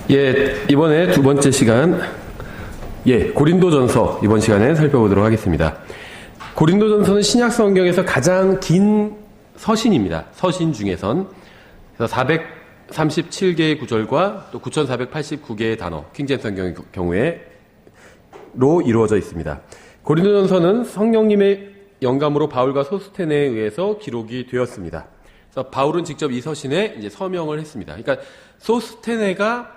이번에 두 번째 시간, 고린도전서 이번 시간에 살펴보도록 하겠습니다. 고린도전서는 신약 성경에서 가장 긴 서신입니다. 서신 중에선. 그래서 437개의 구절과 또 9489개의 단어, 킹제임스 성경의 경우에로 이루어져 있습니다. 고린도전서는 성령님의 영감으로 바울과 소스테네에 의해서 기록이 되었습니다. 그래서 바울은 직접 이 서신에 이제 서명을 했습니다. 그러니까 소스테네가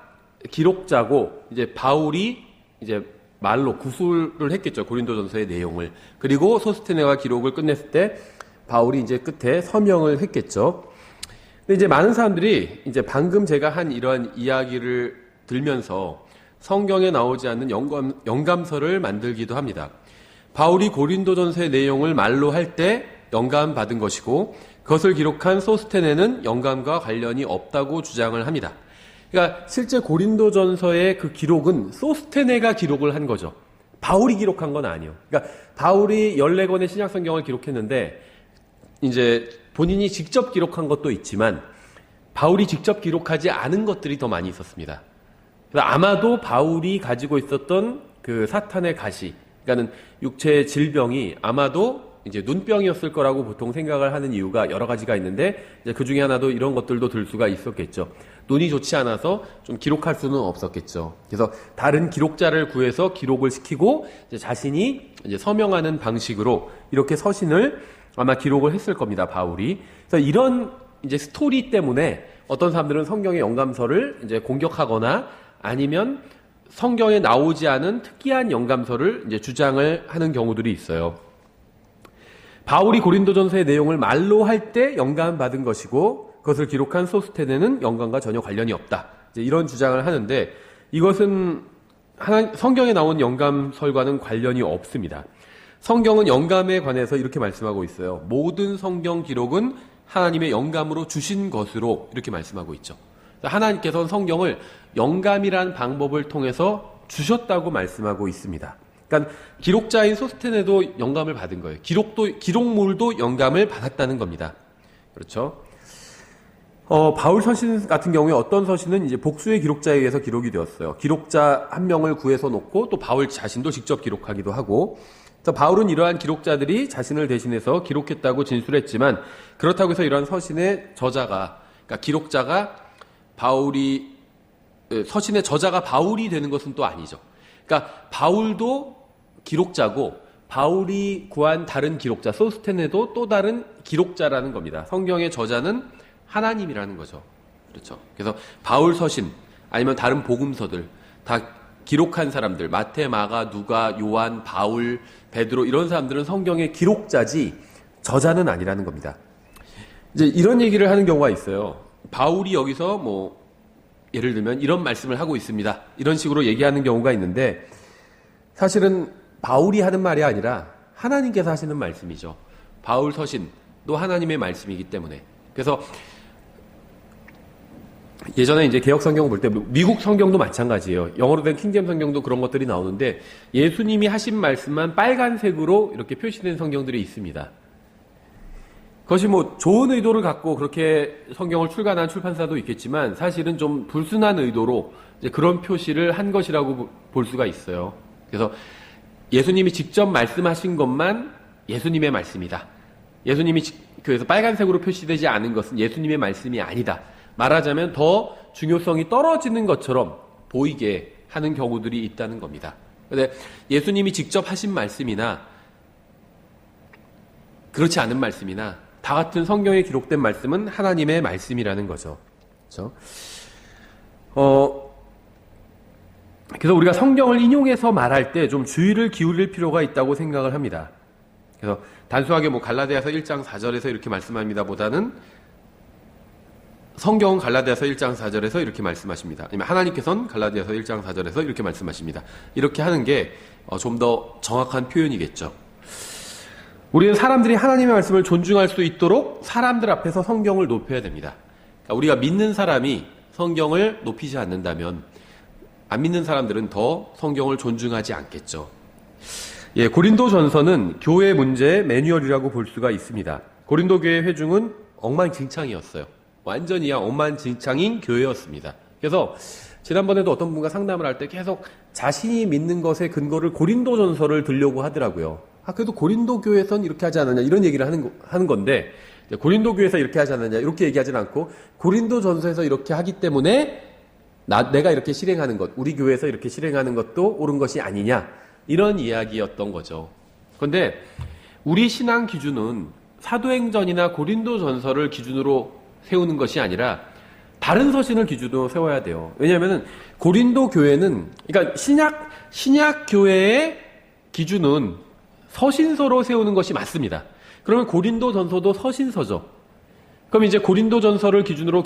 기록자고 이제 바울이 이제 말로 구술을 했겠죠. 고린도전서의 내용을. 그리고 소스테네가 기록을 끝냈을 때 바울이 이제 끝에 서명을 했겠죠. 근데 이제 많은 사람들이 이제 방금 제가 한 이러한 이야기를 들면서 성경에 나오지 않는 영감서를 만들기도 합니다. 바울이 고린도전서의 내용을 말로 할 때 영감 받은 것이고 그것을 기록한 소스테네는 영감과 관련이 없다고 주장을 합니다. 그러니까 실제 고린도전서의 그 기록은 소스테네가 기록을 한 거죠. 바울이 기록한 건 아니에요. 그러니까 바울이 14권의 신약 성경을 기록했는데 이제 본인이 직접 기록한 것도 있지만 바울이 직접 기록하지 않은 것들이 더 많이 있었습니다. 그래서 아마도 바울이 가지고 있었던 그 사탄의 가시, 그러니까는 육체의 질병이 아마도 이제 눈병이었을 거라고 보통 생각을 하는 이유가 여러 가지가 있는데 이제 그 중에 하나도 이런 것들도 들 수가 있었겠죠. 눈이 좋지 않아서 좀 기록할 수는 없었겠죠. 그래서 다른 기록자를 구해서 기록을 시키고 이제 자신이 이제 서명하는 방식으로 이렇게 서신을 아마 기록을 했을 겁니다. 바울이. 그래서 이런 이제 스토리 때문에 어떤 사람들은 성경의 영감서를 이제 공격하거나 아니면 성경에 나오지 않은 특이한 영감서를 이제 주장을 하는 경우들이 있어요. 바울이 고린도전서의 내용을 말로 할 때 영감 받은 것이고 그것을 기록한 소스테네는 영감과 전혀 관련이 없다. 이제 이런 주장을 하는데 이것은 성경에 나온 영감설과는 관련이 없습니다. 성경은 영감에 관해서 이렇게 말씀하고 있어요. 모든 성경 기록은 하나님의 영감으로 주신 것으로 이렇게 말씀하고 있죠. 하나님께서는 성경을 영감이란 방법을 통해서 주셨다고 말씀하고 있습니다. 그러니까 기록자인 소스테네도 영감을 받은 거예요. 기록물도 영감을 받았다는 겁니다. 그렇죠? 바울 서신 같은 경우에 어떤 서신은 이제 복수의 기록자에 의해서 기록이 되었어요. 기록자 한 명을 구해서 놓고 또 바울 자신도 직접 기록하기도 하고. 그래서 바울은 이러한 기록자들이 자신을 대신해서 기록했다고 진술했지만 그렇다고 해서 이러한 서신의 저자가, 그러니까 기록자가 서신의 저자가 바울이 되는 것은 또 아니죠. 그러니까 바울도 기록자고 바울이 구한 다른 기록자 소스테네도 또 다른 기록자라는 겁니다. 성경의 저자는 하나님이라는 거죠. 그렇죠. 그래서 바울 서신 아니면 다른 복음서들 다 기록한 사람들 마태, 마가, 누가, 요한, 바울, 베드로 이런 사람들은 성경의 기록자지 저자는 아니라는 겁니다. 이제 이런 얘기를 하는 경우가 있어요. 바울이 여기서 뭐 예를 들면 이런 말씀을 하고 있습니다. 이런 식으로 얘기하는 경우가 있는데 사실은 바울이 하는 말이 아니라 하나님께서 하시는 말씀이죠. 바울 서신도 하나님의 말씀이기 때문에. 그래서 예전에 이제 개혁 성경을 볼 때 미국 성경도 마찬가지예요. 영어로 된 킹제임스 성경도 그런 것들이 나오는데 예수님이 하신 말씀만 빨간색으로 이렇게 표시된 성경들이 있습니다. 그것이 뭐 좋은 의도를 갖고 그렇게 성경을 출간한 출판사도 있겠지만 사실은 좀 불순한 의도로 이제 그런 표시를 한 것이라고 볼 수가 있어요. 그래서 예수님이 직접 말씀하신 것만 예수님의 말씀이다. 예수님이 그래서 빨간색으로 표시되지 않은 것은 예수님의 말씀이 아니다. 말하자면 더 중요성이 떨어지는 것처럼 보이게 하는 경우들이 있다는 겁니다. 그런데 예수님이 직접 하신 말씀이나 그렇지 않은 말씀이나 다 같은 성경에 기록된 말씀은 하나님의 말씀이라는 거죠. 그렇죠? 그래서 우리가 성경을 인용해서 말할 때 좀 주의를 기울일 필요가 있다고 생각을 합니다. 그래서 단순하게 뭐 갈라디아서 1장 4절에서 이렇게 말씀합니다 보다는 성경은 갈라디아서 1장 4절에서 이렇게 말씀하십니다. 아니면 하나님께서는 갈라디아서 1장 4절에서 이렇게 말씀하십니다. 이렇게 하는 게 좀 더 정확한 표현이겠죠. 우리는 사람들이 하나님의 말씀을 존중할 수 있도록 사람들 앞에서 성경을 높여야 됩니다. 그러니까 우리가 믿는 사람이 성경을 높이지 않는다면 안 믿는 사람들은 더 성경을 존중하지 않겠죠. 고린도전서는 교회 문제의 매뉴얼이라고 볼 수가 있습니다. 고린도 교회 회중은 엉망진창이었어요. 완전히 엉망진창인 교회였습니다. 그래서 지난번에도 어떤 분과 상담을 할 때 계속 자신이 믿는 것의 근거를 고린도전서를 들려고 하더라고요. 그래도 고린도 교회에선 이렇게 하지 않았냐 이런 얘기를 하는 건데 고린도 교회에서 이렇게 하지 않았냐 이렇게 얘기하진 않고 고린도전서에서 이렇게 하기 때문에 내가 이렇게 실행하는 것, 우리 교회에서 이렇게 실행하는 것도 옳은 것이 아니냐 이런 이야기였던 거죠. 그런데 우리 신앙 기준은 사도행전이나 고린도전서를 기준으로 세우는 것이 아니라 다른 서신을 기준으로 세워야 돼요. 왜냐하면 고린도 교회는 그러니까 신약 교회의 기준은 서신서로 세우는 것이 맞습니다. 그러면 고린도전서도 서신서죠. 그럼 이제 고린도전서를 기준으로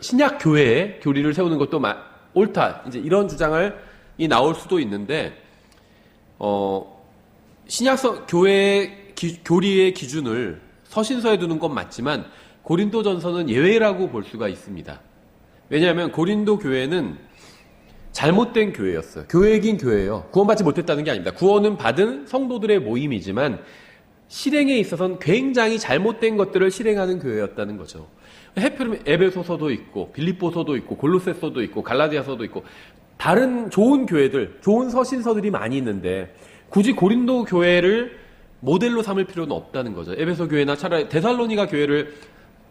신약 교회의 교리를 세우는 것도 옳다. 이제 이런 주장이 나올 수도 있는데 신약 교회의 교리의 기준을 서신서에 두는 건 맞지만 고린도전서는 예외라고 볼 수가 있습니다. 왜냐하면 고린도 교회는 잘못된 교회였어요. 교회이긴 교회예요. 구원받지 못했다는 게 아닙니다. 구원은 받은 성도들의 모임이지만 실행에 있어서는 굉장히 잘못된 것들을 실행하는 교회였다는 거죠. 해표름 에베소서도 있고 빌립보서도 있고 골로새서도 있고 갈라디아서도 있고 다른 좋은 교회들, 좋은 서신서들이 많이 있는데 굳이 고린도 교회를 모델로 삼을 필요는 없다는 거죠. 에베소 교회나 차라리 데살로니가 교회를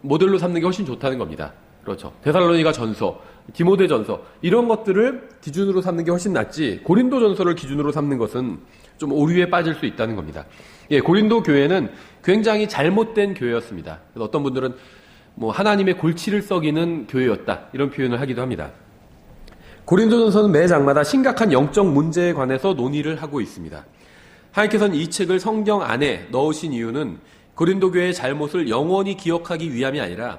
모델로 삼는 게 훨씬 좋다는 겁니다. 그렇죠. 데살로니가 전서, 디모데 전서 이런 것들을 기준으로 삼는 게 훨씬 낫지 고린도 전서를 기준으로 삼는 것은 좀 오류에 빠질 수 있다는 겁니다. 예, 고린도 교회는 굉장히 잘못된 교회였습니다. 그래서 어떤 분들은 하나님의 골치를 썩이는 교회였다 이런 표현을 하기도 합니다. 고린도전서는 매 장마다 심각한 영적 문제에 관해서 논의를 하고 있습니다. 하나님께서는 이 책을 성경 안에 넣으신 이유는 고린도 교회의 잘못을 영원히 기억하기 위함이 아니라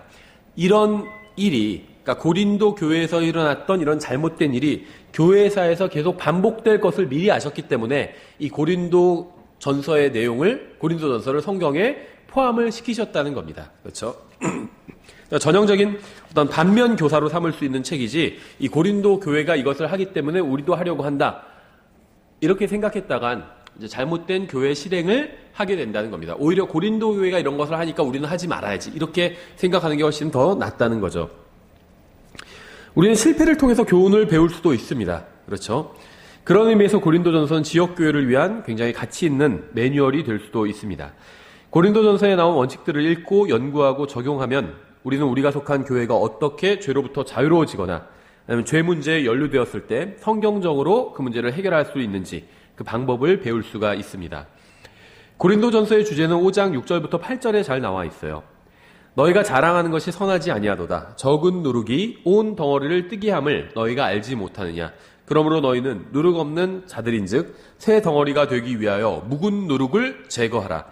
이런 일이, 그러니까 고린도 교회에서 일어났던 이런 잘못된 일이 교회사에서 계속 반복될 것을 미리 아셨기 때문에 이 고린도 전서의 내용을, 고린도 전서를 성경에 포함을 시키셨다는 겁니다. 그렇죠? 전형적인 어떤 반면 교사로 삼을 수 있는 책이지 이 고린도 교회가 이것을 하기 때문에 우리도 하려고 한다. 이렇게 생각했다간 이제 잘못된 교회 실행을 하게 된다는 겁니다. 오히려 고린도 교회가 이런 것을 하니까 우리는 하지 말아야지. 이렇게 생각하는 게 훨씬 더 낫다는 거죠. 우리는 실패를 통해서 교훈을 배울 수도 있습니다. 그렇죠? 그런 의미에서 고린도전서는 지역교회를 위한 굉장히 가치 있는 매뉴얼이 될 수도 있습니다. 고린도전서에 나온 원칙들을 읽고 연구하고 적용하면 우리는 우리가 속한 교회가 어떻게 죄로부터 자유로워지거나 아니면 죄 문제에 연루되었을 때 성경적으로 그 문제를 해결할 수 있는지 그 방법을 배울 수가 있습니다. 고린도전서의 주제는 5장 6절부터 8절에 잘 나와 있어요. 너희가 자랑하는 것이 선하지 아니하도다. 적은 누룩이 온 덩어리를 뜨게 함을 너희가 알지 못하느냐. 그러므로 너희는 누룩 없는 자들인즉 새 덩어리가 되기 위하여 묵은 누룩을 제거하라.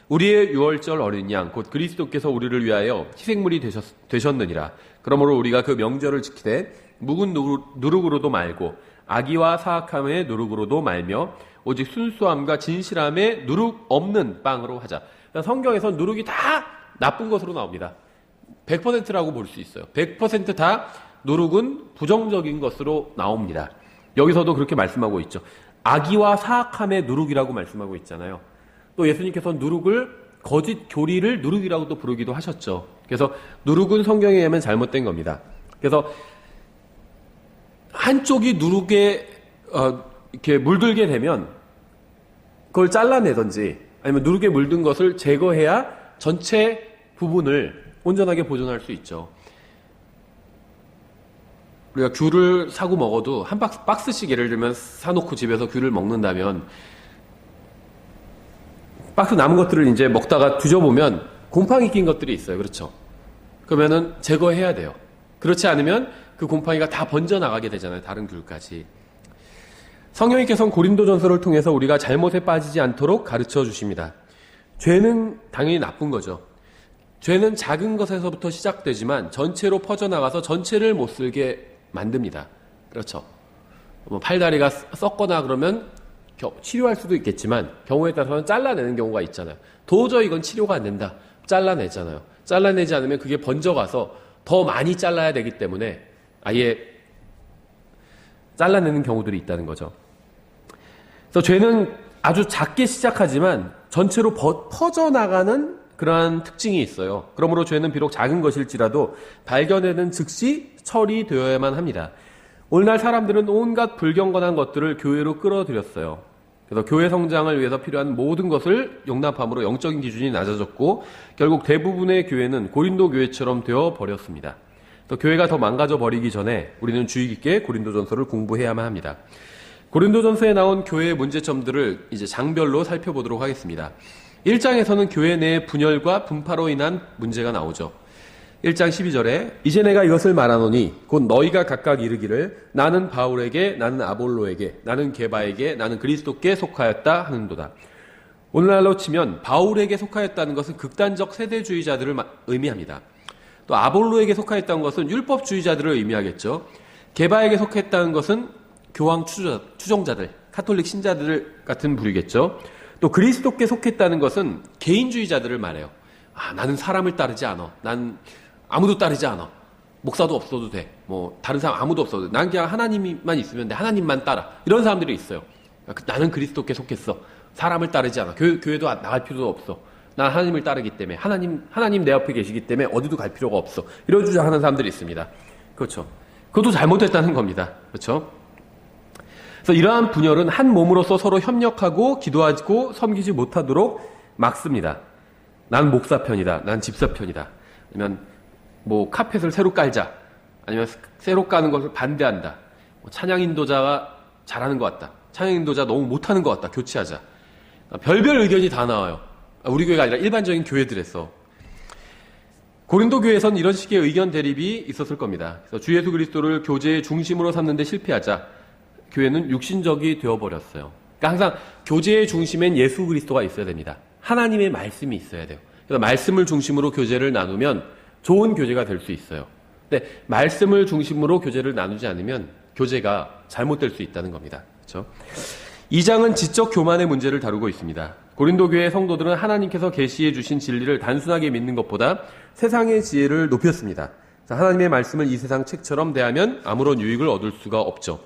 우리의 유월절 어린 양 곧 그리스도께서 우리를 위하여 희생물이 되셨느니라. 그러므로 우리가 그 명절을 지키되 묵은 누룩으로도 말고 악의와 사악함의 누룩으로도 말며 오직 순수함과 진실함의 누룩 없는 빵으로 하자. 성경에서 누룩이 다 나쁜 것으로 나옵니다. 100%라고 볼 수 있어요. 100% 다 누룩은 부정적인 것으로 나옵니다. 여기서도 그렇게 말씀하고 있죠. 악의와 사악함의 누룩이라고 말씀하고 있잖아요. 또 예수님께서 누룩을 거짓 교리를 누룩이라고도 부르기도 하셨죠. 그래서 누룩은 성경에 의하면 잘못된 겁니다. 그래서 한쪽이 누룩에 이렇게 물들게 되면 그걸 잘라내든지 아니면 누룩에 물든 것을 제거해야 전체 부분을 온전하게 보존할 수 있죠. 우리가 귤을 사고 먹어도 한 박스씩 예를 들면 사놓고 집에서 귤을 먹는다면 박스 남은 것들을 이제 먹다가 뒤져보면 곰팡이 낀 것들이 있어요. 그렇죠? 그러면은 제거해야 돼요. 그렇지 않으면 그 곰팡이가 다 번져나가게 되잖아요. 다른 귤까지. 성령님께서는 고린도전서를 통해서 우리가 잘못에 빠지지 않도록 가르쳐 주십니다. 죄는 당연히 나쁜 거죠. 죄는 작은 것에서부터 시작되지만 전체로 퍼져나가서 전체를 못 쓸게 만듭니다. 그렇죠. 팔다리가 썩거나 그러면 치료할 수도 있겠지만 경우에 따라서는 잘라내는 경우가 있잖아요. 도저히 이건 치료가 안 된다. 잘라내잖아요. 잘라내지 않으면 그게 번져가서 더 많이 잘라야 되기 때문에 아예 잘라내는 경우들이 있다는 거죠. 그래서 죄는 아주 작게 시작하지만 전체로 퍼져나가는 그러한 특징이 있어요. 그러므로 죄는 비록 작은 것일지라도 발견에는 즉시 처리되어야만 합니다. 오늘날 사람들은 온갖 불경건한 것들을 교회로 끌어들였어요. 그래서 교회 성장을 위해서 필요한 모든 것을 용납함으로 영적인 기준이 낮아졌고 결국 대부분의 교회는 고린도 교회처럼 되어 버렸습니다. 또 교회가 더 망가져 버리기 전에 우리는 주의 깊게 고린도전서를 공부해야만 합니다. 고린도전서에 나온 교회의 문제점들을 이제 장별로 살펴보도록 하겠습니다. 1장에서는 교회 내 분열과 분파로 인한 문제가 나오죠. 1장 12절에 이제 내가 이것을 말하노니 곧 너희가 각각 이르기를 나는 바울에게 나는 아볼로에게 나는 게바에게 나는 그리스도께 속하였다 하는도다. 오늘날로 치면 바울에게 속하였다는 것은 극단적 세대주의자들을 의미합니다. 또 아볼로에게 속하였다는 것은 율법주의자들을 의미하겠죠. 게바에게 속했다는 것은 교황 추종자들, 카톨릭 신자들 같은 부류겠죠. 또 그리스도께 속했다는 것은 개인주의자들을 말해요. 나는 사람을 따르지 않아. 난 아무도 따르지 않아. 목사도 없어도 돼. 다른 사람 아무도 없어도 돼. 난 그냥 하나님만 있으면 돼. 하나님만 따라. 이런 사람들이 있어요. 나는 그리스도께 속했어. 사람을 따르지 않아. 교회도 나갈 필요도 없어. 난 하나님을 따르기 때문에 하나님 내 옆에 계시기 때문에 어디도 갈 필요가 없어. 이런 주장하는 사람들이 있습니다. 그렇죠. 그것도 잘못됐다는 겁니다. 그렇죠. 그래서 이러한 분열은 한 몸으로서 서로 협력하고 기도하고 섬기지 못하도록 막습니다. 난 목사 편이다. 난 집사 편이다. 아니면 카펫을 새로 깔자. 아니면 새로 까는 것을 반대한다. 찬양 인도자가 잘하는 것 같다. 찬양 인도자 너무 못하는 것 같다. 교체하자. 별별 의견이 다 나와요. 우리 교회가 아니라 일반적인 교회들에서. 고린도 교회에선 이런 식의 의견 대립이 있었을 겁니다. 그래서 주 예수 그리스도를 교제의 중심으로 삼는데 실패하자 교회는 육신적이 되어버렸어요. 그러니까 항상 교제의 중심엔 예수 그리스도가 있어야 됩니다. 하나님의 말씀이 있어야 돼요. 그래서 말씀을 중심으로 교제를 나누면 좋은 교제가 될 수 있어요. 근데 말씀을 중심으로 교제를 나누지 않으면 교제가 잘못될 수 있다는 겁니다. 그렇죠? 2장은 지적 교만의 문제를 다루고 있습니다. 고린도 교회 성도들은 하나님께서 계시해 주신 진리를 단순하게 믿는 것보다 세상의 지혜를 높였습니다. 하나님의 말씀을 이 세상 책처럼 대하면 아무런 유익을 얻을 수가 없죠.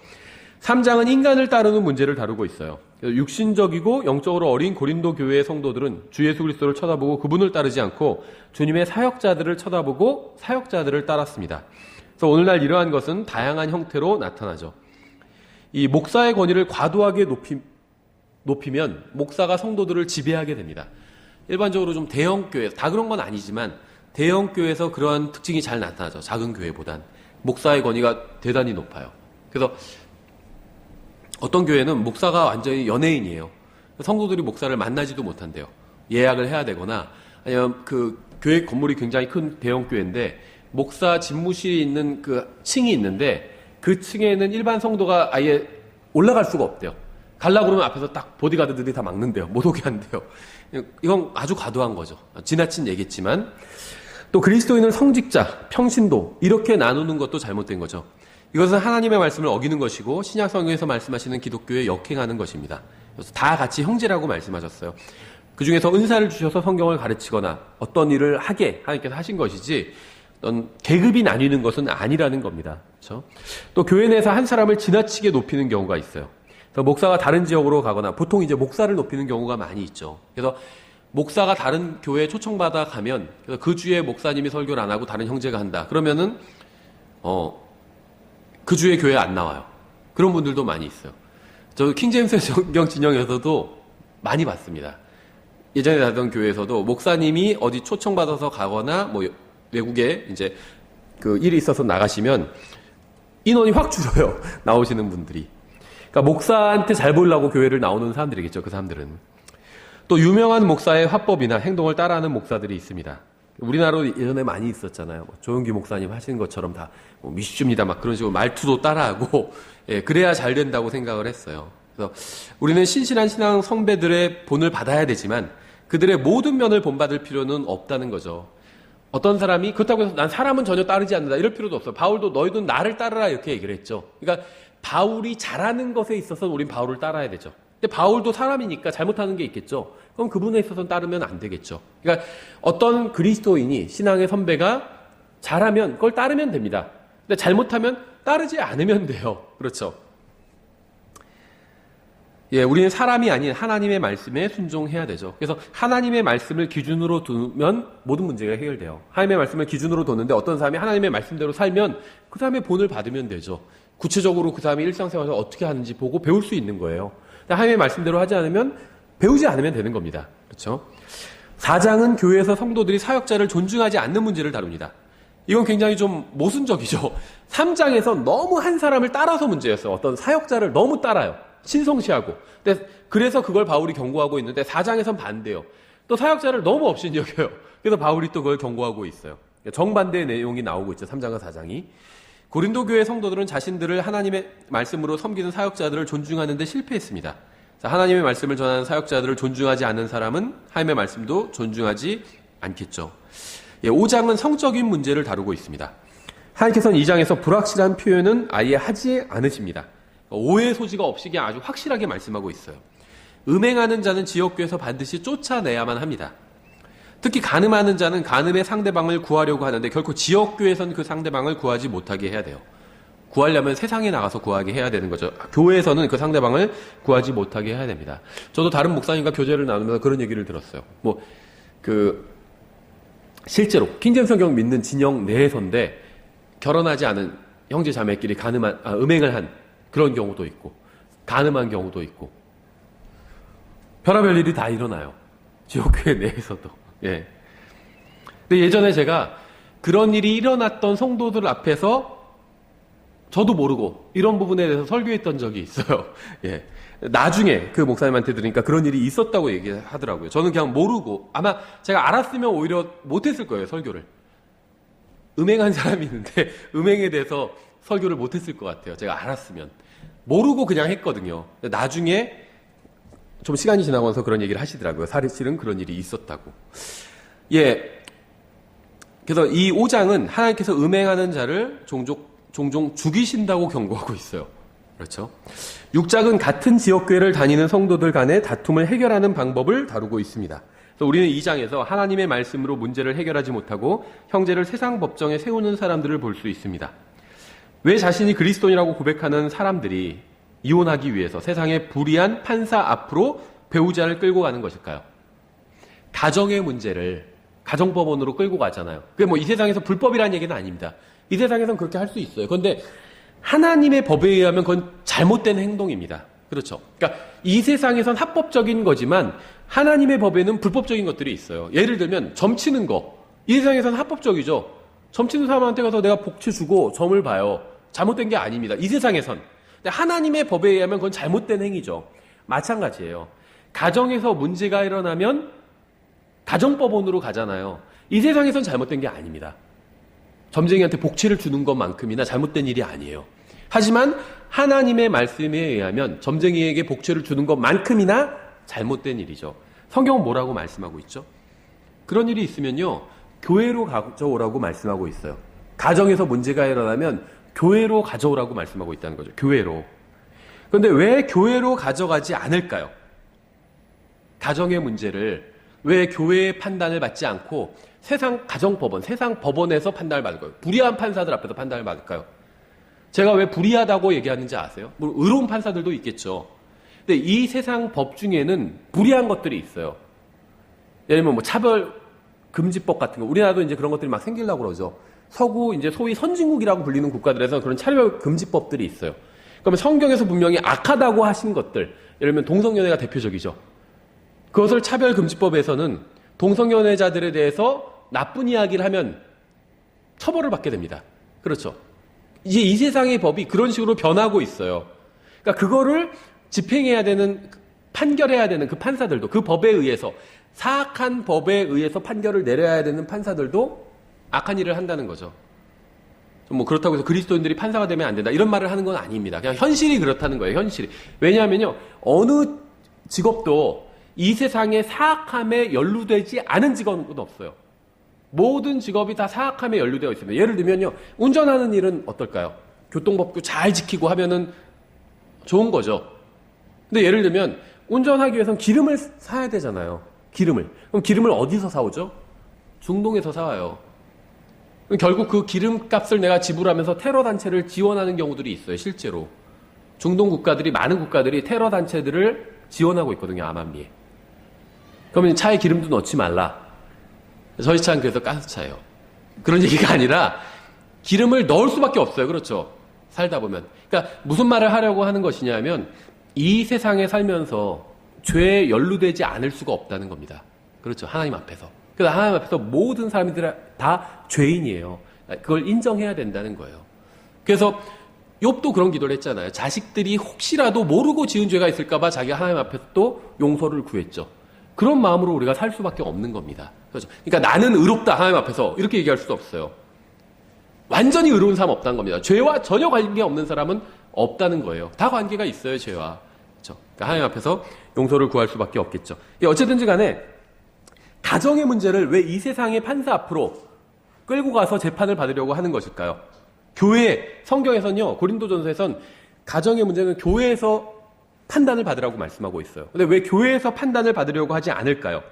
3장은 인간을 따르는 문제를 다루고 있어요. 육신적이고 영적으로 어린 고린도 교회의 성도들은 주 예수 그리스도를 쳐다보고 그분을 따르지 않고 주님의 사역자들을 쳐다보고 사역자들을 따랐습니다. 그래서 오늘날 이러한 것은 다양한 형태로 나타나죠. 이 목사의 권위를 과도하게 높이면 목사가 성도들을 지배하게 됩니다. 일반적으로 좀 대형 교회, 다 그런 건 아니지만 대형 교회에서 그러한 특징이 잘 나타나죠. 작은 교회보단 목사의 권위가 대단히 높아요. 그래서 어떤 교회는 목사가 완전히 연예인이에요. 성도들이 목사를 만나지도 못한대요. 예약을 해야 되거나 아니면 그 교회 건물이 굉장히 큰 대형 교회인데 목사 집무실이 있는 그 층이 있는데 그 층에는 일반 성도가 아예 올라갈 수가 없대요. 가려고 그러면 앞에서 딱 보디가드들이 다 막는데요. 못 오게 한대요. 이건 아주 과도한 거죠. 지나친 얘기지만 또 그리스도인을 성직자, 평신도 이렇게 나누는 것도 잘못된 거죠. 이것은 하나님의 말씀을 어기는 것이고 신약 성경에서 말씀하시는 기독교에 역행하는 것입니다. 그래서 다 같이 형제라고 말씀하셨어요. 그 중에서 은사를 주셔서 성경을 가르치거나 어떤 일을 하게 하나님께서 하신 것이지 어떤 계급이 나뉘는 것은 아니라는 겁니다. 그렇죠? 또 교회 내에서 한 사람을 지나치게 높이는 경우가 있어요. 그래서 목사가 다른 지역으로 가거나 보통 이제 목사를 높이는 경우가 많이 있죠. 그래서 목사가 다른 교회에 초청받아 가면 그 주에 목사님이 설교를 안 하고 다른 형제가 한다. 그러면은 그 주에 교회에 안 나와요. 그런 분들도 많이 있어요. 저 킹제임스 성경 진영에서도 많이 봤습니다. 예전에 다녔던 교회에서도 목사님이 어디 초청받아서 가거나 외국에 이제 그 일이 있어서 나가시면 인원이 확 줄어요. 나오시는 분들이. 그러니까 목사한테 잘 보이려고 교회를 나오는 사람들이겠죠. 그 사람들은. 또 유명한 목사의 화법이나 행동을 따라하는 목사들이 있습니다. 우리나라도 예전에 많이 있었잖아요. 조용기 목사님 하시는 것처럼 다 미슈입니다. 막 그런 식으로 말투도 따라하고 그래야 잘 된다고 생각을 했어요. 그래서 우리는 신실한 신앙 성배들의 본을 받아야 되지만 그들의 모든 면을 본받을 필요는 없다는 거죠. 어떤 사람이 그렇다고 해서 난 사람은 전혀 따르지 않는다 이럴 필요도 없어요. 바울도 너희도 나를 따르라 이렇게 얘기를 했죠. 그러니까 바울이 잘하는 것에 있어서 우린 바울을 따라야 되죠. 근데 바울도 사람이니까 잘못하는 게 있겠죠. 그럼 그분에 있어서는 따르면 안 되겠죠. 그러니까 어떤 그리스도인이 신앙의 선배가 잘하면 그걸 따르면 됩니다. 근데 잘못하면 따르지 않으면 돼요. 그렇죠. 우리는 사람이 아닌 하나님의 말씀에 순종해야 되죠. 그래서 하나님의 말씀을 기준으로 두면 모든 문제가 해결돼요. 하나님의 말씀을 기준으로 뒀는데 어떤 사람이 하나님의 말씀대로 살면 그 사람의 본을 받으면 되죠. 구체적으로 그 사람이 일상생활에서 어떻게 하는지 보고 배울 수 있는 거예요. 하나님의 말씀대로 하지 않으면 배우지 않으면 되는 겁니다. 그렇죠? 4장은 교회에서 성도들이 사역자를 존중하지 않는 문제를 다룹니다. 이건 굉장히 좀 모순적이죠. 3장에서 너무 한 사람을 따라서 문제였어요. 어떤 사역자를 너무 따라요. 신성시하고. 근데 그래서 그걸 바울이 경고하고 있는데 4장에선 반대요. 또 사역자를 너무 업신 여겨요. 그래서 바울이 또 그걸 경고하고 있어요. 정반대의 내용이 나오고 있죠. 3장과 4장이. 고린도 교회 성도들은 자신들을 하나님의 말씀으로 섬기는 사역자들을 존중하는 데 실패했습니다. 하나님의 말씀을 전하는 사역자들을 존중하지 않는 사람은 하나님의 말씀도 존중하지 않겠죠. 5장은 성적인 문제를 다루고 있습니다. 하나님께서는 2장에서 불확실한 표현은 아예 하지 않으십니다. 오해 소지가 없이 그냥 아주 확실하게 말씀하고 있어요. 음행하는 자는 지역교회에서 반드시 쫓아내야만 합니다. 특히 간음하는 자는 간음의 상대방을 구하려고 하는데 결코 지역교회에서는 그 상대방을 구하지 못하게 해야 돼요. 구하려면 세상에 나가서 구하게 해야 되는 거죠. 교회에서는 그 상대방을 구하지 못하게 해야 됩니다. 저도 다른 목사님과 교제를 나누면서 그런 얘기를 들었어요. 실제로 킹제임스 성경 믿는 진영 내에서인데 결혼하지 않은 형제 자매끼리 음행을 한 그런 경우도 있고 간음한 경우도 있고 별의별 일이 다 일어나요. 지역교회 내에서도. 예. 근데 예전에 제가 그런 일이 일어났던 성도들 앞에서 저도 모르고 이런 부분에 대해서 설교했던 적이 있어요. 예. 나중에 그 목사님한테 들으니까 그런 일이 있었다고 얘기하더라고요. 저는 그냥 모르고 아마 제가 알았으면 오히려 못했을 거예요. 설교를. 음행한 사람이 있는데 음행에 대해서 설교를 못했을 것 같아요. 제가 알았으면. 모르고 그냥 했거든요. 나중에 좀 시간이 지나고 나서 그런 얘기를 하시더라고요. 사실은 그런 일이 있었다고. 예. 그래서 이 5장은 하나님께서 음행하는 자를 종종 죽이신다고 경고하고 있어요. 그렇죠? 6장은 같은 지역교회를 다니는 성도들 간의 다툼을 해결하는 방법을 다루고 있습니다. 그래서 우리는 2장에서 하나님의 말씀으로 문제를 해결하지 못하고 형제를 세상 법정에 세우는 사람들을 볼 수 있습니다. 왜 자신이 그리스도인이라고 고백하는 사람들이 이혼하기 위해서 세상의 불의한 판사 앞으로 배우자를 끌고 가는 것일까요? 가정의 문제를 가정법원으로 끌고 가잖아요. 그게 이 세상에서 불법이라는 얘기는 아닙니다. 이 세상에서는 그렇게 할 수 있어요. 그런데 하나님의 법에 의하면 그건 잘못된 행동입니다. 그렇죠. 그러니까 이 세상에선 합법적인 거지만 하나님의 법에는 불법적인 것들이 있어요. 예를 들면 점치는 거. 이 세상에서는 합법적이죠. 점치는 사람한테 가서 내가 복채 주고 점을 봐요. 잘못된 게 아닙니다. 이 세상에선. 근데 하나님의 법에 의하면 그건 잘못된 행위죠. 마찬가지예요. 가정에서 문제가 일어나면 가정법원으로 가잖아요. 이 세상에선 잘못된 게 아닙니다. 점쟁이한테 복채를 주는 것만큼이나 잘못된 일이 아니에요. 하지만 하나님의 말씀에 의하면 점쟁이에게 복채를 주는 것만큼이나 잘못된 일이죠. 성경은 뭐라고 말씀하고 있죠? 그런 일이 있으면요, 교회로 가져오라고 말씀하고 있어요. 가정에서 문제가 일어나면 교회로 가져오라고 말씀하고 있다는 거죠. 교회로. 그런데 왜 교회로 가져가지 않을까요? 가정의 문제를 왜 교회의 판단을 받지 않고 세상 가정법원, 세상 법원에서 판단을 받을까요? 불의한 판사들 앞에서 판단을 받을까요? 제가 왜 불의하다고 얘기하는지 아세요? 물론 의로운 판사들도 있겠죠. 근데 이 세상 법 중에는 불의한 것들이 있어요. 예를 들면 차별금지법 같은 거. 우리나라도 이제 그런 것들이 막 생기려고 그러죠. 서구 이제 소위 선진국이라고 불리는 국가들에서 그런 차별금지법들이 있어요. 그러면 성경에서 분명히 악하다고 하신 것들, 예를 들면 동성연애가 대표적이죠. 그것을 차별금지법에서는 동성연애자들에 대해서 나쁜 이야기를 하면 처벌을 받게 됩니다. 그렇죠. 이제 이 세상의 법이 그런 식으로 변하고 있어요. 그러니까 그거를 집행해야 되는, 판결해야 되는 그 판사들도, 그 법에 의해서, 사악한 법에 의해서 판결을 내려야 되는 판사들도 악한 일을 한다는 거죠. 그렇다고 해서 그리스도인들이 판사가 되면 안 된다, 이런 말을 하는 건 아닙니다. 그냥 현실이 그렇다는 거예요, 현실이. 왜냐하면요, 어느 직업도 이 세상의 사악함에 연루되지 않은 직업은 없어요. 모든 직업이 다 사악함에 연루되어 있습니다. 예를 들면요, 운전하는 일은 어떨까요? 교통법규 잘 지키고 하면은 좋은 거죠. 근데 예를 들면 운전하기 위해서는 기름을 사야 되잖아요. 기름을. 그럼 기름을 어디서 사오죠? 중동에서 사와요. 결국 그 기름값을 내가 지불하면서 테러 단체를 지원하는 경우들이 있어요, 실제로. 중동 국가들이, 많은 국가들이 테러 단체들을 지원하고 있거든요, 암암리에. 그러면 차에 기름도 넣지 말라. 저희 차는 그래서 가스차예요. 그런 얘기가 아니라 기름을 넣을 수밖에 없어요. 그렇죠? 살다 보면. 그러니까 그러니까 무슨 말을 하려고 하는 것이냐면 이 세상에 살면서 죄에 연루되지 않을 수가 없다는 겁니다. 그렇죠. 하나님 앞에서. 그래서 하나님 앞에서 모든 사람들이 다 죄인이에요. 그걸 인정해야 된다는 거예요. 그래서 욥도 그런 기도를 했잖아요. 자식들이 혹시라도 모르고 지은 죄가 있을까 봐 자기가 하나님 앞에서 또 용서를 구했죠. 그런 마음으로 우리가 살 수밖에 없는 겁니다. 그렇죠. 그러니까 나는 의롭다 하나님 앞에서 이렇게 얘기할 수도 없어요. 완전히 의로운 사람 없다는 겁니다. 죄와 전혀 관계 없는 사람은 없다는 거예요. 다 관계가 있어요, 죄와. 그렇죠. 그러니까 하나님 앞에서 용서를 구할 수밖에 없겠죠. 어쨌든지 간에 가정의 문제를 왜 이 세상의 판사 앞으로 끌고 가서 재판을 받으려고 하는 것일까요? 교회, 성경에서는요, 고린도전서에선 가정의 문제는 교회에서 판단을 받으라고 말씀하고 있어요. 근데 왜 교회에서 판단을 받으려고 하지 않을까요?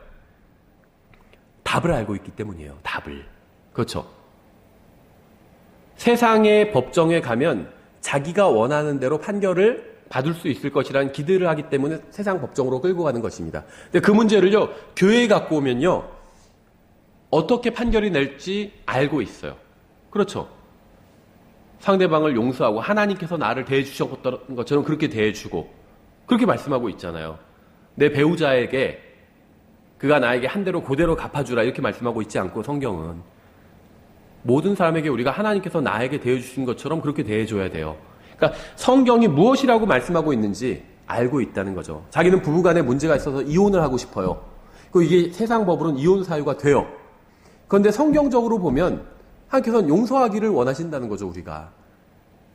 답을 알고 있기 때문이에요. 답을. 그렇죠. 세상의 법정에 가면 자기가 원하는 대로 판결을 받을 수 있을 것이라는 기대를 하기 때문에 세상 법정으로 끌고 가는 것입니다. 근데 그 문제를요, 교회에 갖고 오면요, 어떻게 판결이 낼지 알고 있어요. 그렇죠. 상대방을 용서하고 하나님께서 나를 대해주셨던 것처럼 그렇게 대해주고 그렇게 말씀하고 있잖아요. 내 배우자에게 그가 나에게 한 대로 그대로 갚아주라 이렇게 말씀하고 있지 않고 성경은 모든 사람에게 우리가 하나님께서 나에게 대해주신 것처럼 그렇게 대해줘야 돼요. 그러니까 성경이 무엇이라고 말씀하고 있는지 알고 있다는 거죠. 자기는 부부간에 문제가 있어서 이혼을 하고 싶어요. 그리고 이게 세상 법으로는 이혼 사유가 돼요. 그런데 성경적으로 보면 하나님께서는 용서하기를 원하신다는 거죠, 우리가.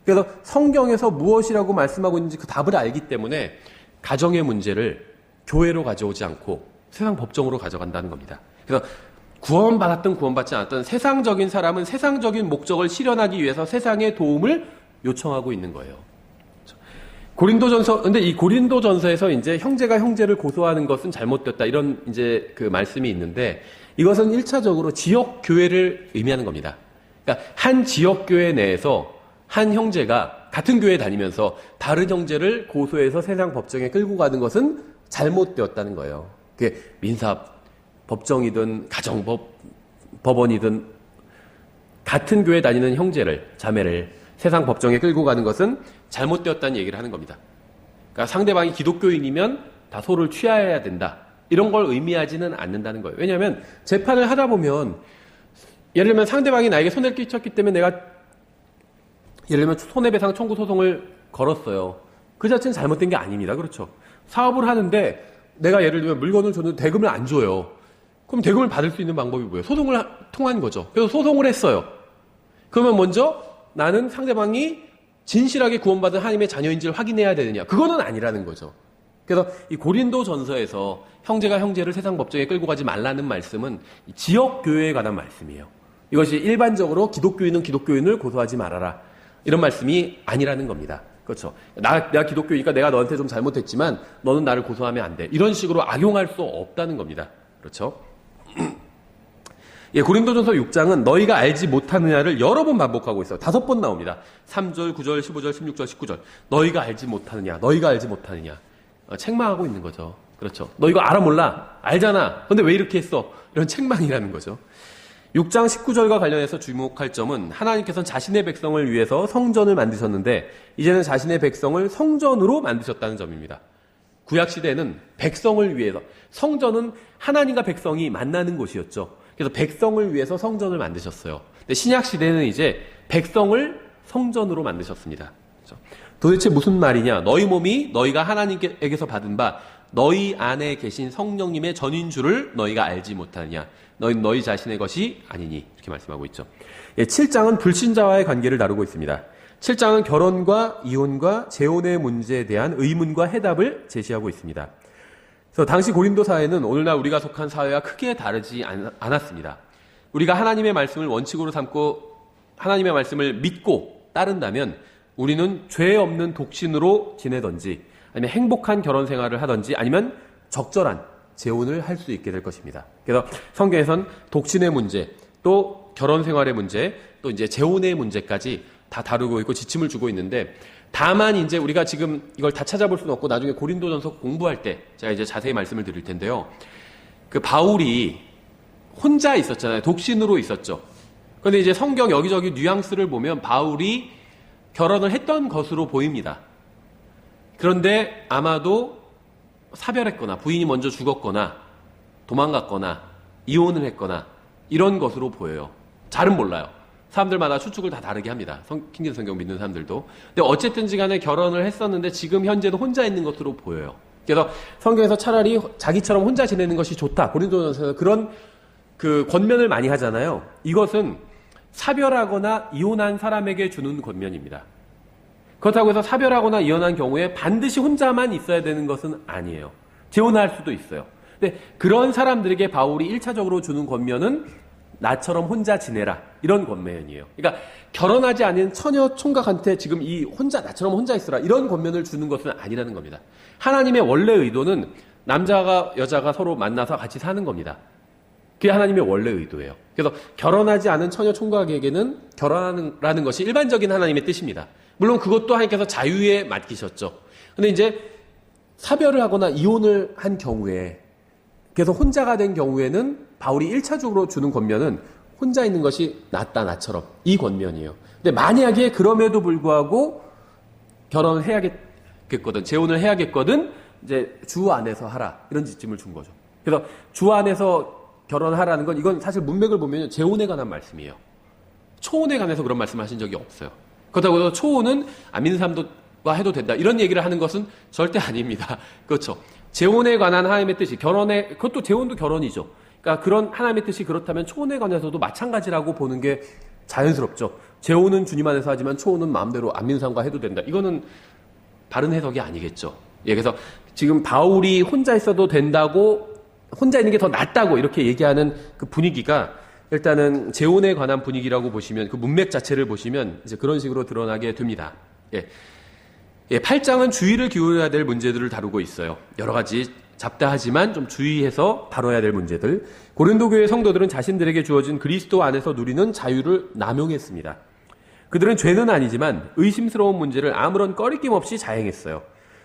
그래서 성경에서 무엇이라고 말씀하고 있는지 그 답을 알기 때문에 가정의 문제를 교회로 가져오지 않고 세상 법정으로 가져간다는 겁니다. 그래서 구원받았든 구원받지 않았든 세상적인 사람은 세상적인 목적을 실현하기 위해서 세상의 도움을 요청하고 있는 거예요. 근데 이 고린도전서에서 이제 형제가 형제를 고소하는 것은 잘못됐다 이런 이제 그 말씀이 있는데 이것은 1차적으로 지역 교회를 의미하는 겁니다. 그러니까 한 지역 교회 내에서 한 형제가 같은 교회에 다니면서 다른 형제를 고소해서 세상 법정에 끌고 가는 것은 잘못되었다는 거예요. 그게 민사 법정이든 법원이든 같은 교회에 다니는 형제를, 자매를 세상 법정에 끌고 가는 것은 잘못되었다는 얘기를 하는 겁니다. 그러니까 상대방이 기독교인이면 다 소를 취하여야 된다. 이런 걸 의미하지는 않는다는 거예요. 왜냐하면 재판을 하다 보면 예를 들면 상대방이 나에게 손해를 끼쳤기 때문에 내가 예를 들면 손해배상 청구 소송을 걸었어요. 그 자체는 잘못된 게 아닙니다. 그렇죠. 사업을 하는데 내가 예를 들면 물건을 줬는데 대금을 안 줘요. 그럼 대금을 받을 수 있는 방법이 뭐예요? 소송을 통한 거죠. 그래서 소송을 했어요. 그러면 먼저 나는 상대방이 진실하게 구원받은 하나님의 자녀인지를 확인해야 되느냐. 그거는 아니라는 거죠. 그래서 이 고린도전서에서 형제가 형제를 세상 법정에 끌고 가지 말라는 말씀은 지역교회에 관한 말씀이에요. 이것이 일반적으로 기독교인은 기독교인을 고소하지 말아라. 이런 말씀이 아니라는 겁니다. 그렇죠. 내가 기독교니까 내가 너한테 좀 잘못했지만 너는 나를 고소하면 안 돼. 이런 식으로 악용할 수 없다는 겁니다. 그렇죠. 예, 고린도전서 6장은 너희가 알지 못하느냐를 여러 번 반복하고 있어요. 5번 나옵니다. 3절, 9절, 15절, 16절, 19절. 너희가 알지 못하느냐, 너희가 알지 못하느냐. 책망하고 있는 거죠. 그렇죠. 너 이거 알아 몰라? 알잖아. 근데 왜 이렇게 했어? 이런 책망이라는 거죠. 6장 19절과 관련해서 주목할 점은 하나님께서는 자신의 백성을 위해서 성전을 만드셨는데 이제는 자신의 백성을 성전으로 만드셨다는 점입니다. 구약시대에는 백성을 위해서, 성전은 하나님과 백성이 만나는 곳이었죠. 그래서 백성을 위해서 성전을 만드셨어요. 근데 신약시대는 이제 백성을 성전으로 만드셨습니다. 그렇죠? 도대체 무슨 말이냐? 너희 몸이 너희가 하나님께서 받은 바 너희 안에 계신 성령님의 전인 줄을 너희가 알지 못하느냐? 너희 자신의 것이 아니니 이렇게 말씀하고 있죠. 7장은 불신자와의 관계를 다루고 있습니다. 7장은 결혼과 이혼과 재혼의 문제에 대한 의문과 해답을 제시하고 있습니다. 그래서 당시 고린도 사회는 오늘날 우리가 속한 사회와 크게 다르지 않았습니다. 우리가 하나님의 말씀을 원칙으로 삼고 하나님의 말씀을 믿고 따른다면 우리는 죄 없는 독신으로 지내든지 아니면 행복한 결혼 생활을 하든지 아니면 적절한 재혼을 할 수 있게 될 것입니다. 그래서 성경에선 독신의 문제, 또 결혼 생활의 문제, 또 이제 재혼의 문제까지 다 다루고 있고 지침을 주고 있는데 다만 이제 우리가 지금 이걸 다 찾아볼 수는 없고 나중에 고린도전서 공부할 때 제가 이제 자세히 말씀을 드릴 텐데요. 그 바울이 혼자 있었잖아요. 독신으로 있었죠. 그런데 이제 성경 여기저기 뉘앙스를 보면 바울이 결혼을 했던 것으로 보입니다. 그런데 아마도 사별했거나 부인이 먼저 죽었거나 도망갔거나 이혼을 했거나 이런 것으로 보여요. 잘은 몰라요. 사람들마다 추측을 다 다르게 합니다. 킹제임스 성경 믿는 사람들도. 근데 어쨌든지 간에 결혼을 했었는데 지금 현재도 혼자 있는 것으로 보여요. 그래서 성경에서 차라리 자기처럼 혼자 지내는 것이 좋다. 고린도전서에서 그런 그 권면을 많이 하잖아요. 이것은 사별하거나 이혼한 사람에게 주는 권면입니다. 그렇다고 해서 사별하거나 이혼한 경우에 반드시 혼자만 있어야 되는 것은 아니에요. 재혼할 수도 있어요. 근데 그런 사람들에게 바울이 1차적으로 주는 권면은 나처럼 혼자 지내라. 이런 권면이에요. 그러니까 결혼하지 않은 처녀 총각한테 지금 이 나처럼 혼자 있어라. 이런 권면을 주는 것은 아니라는 겁니다. 하나님의 원래 의도는 남자가 여자가 서로 만나서 같이 사는 겁니다. 그게 하나님의 원래 의도예요. 그래서 결혼하지 않은 처녀 총각에게는 결혼하는 것이 일반적인 하나님의 뜻입니다. 물론 그것도 하나님께서 자유에 맡기셨죠. 근데 이제 사별을 하거나 이혼을 한 경우에 그래서 혼자가 된 경우에는 바울이 1차적으로 주는 권면은 혼자 있는 것이 낫다 나처럼 이 권면이에요. 근데 만약에 그럼에도 불구하고 결혼을 해야겠거든 재혼을 해야겠거든 이제 주 안에서 하라 이런 지침을 준 거죠. 그래서 주 안에서 결혼하라는 건 이건 사실 문맥을 보면 재혼에 관한 말씀이에요. 초혼에 관해서 그런 말씀하신 적이 없어요. 그렇다고 해서 초혼은 안 믿는 사람과 해도 된다 이런 얘기를 하는 것은 절대 아닙니다. 그렇죠. 재혼에 관한 하나님의 뜻이 그것도 재혼도 결혼이죠. 그러니까 그런 하나님의 뜻이 그렇다면 초혼에 관해서도 마찬가지라고 보는 게 자연스럽죠. 재혼은 주님 안에서 하지만 초혼은 마음대로 안 믿는 사람과 해도 된다. 이거는 바른 해석이 아니겠죠. 예, 그래서 지금 바울이 혼자 있어도 된다고 혼자 있는 게 더 낫다고 이렇게 얘기하는 그 분위기가 일단은 재혼에 관한 분위기라고 보시면 그 문맥 자체를 보시면 이제 그런 식으로 드러나게 됩니다. 예. 8장은 주의를 기울여야 될 문제들을 다루고 있어요. 여러 가지 잡다하지만 좀 주의해서 다뤄야 될 문제들. 고린도 교회 성도들은 자신들에게 주어진 그리스도 안에서 누리는 자유를 남용했습니다. 그들은 죄는 아니지만 의심스러운 문제를 아무런 꺼리낌 없이 자행했어요.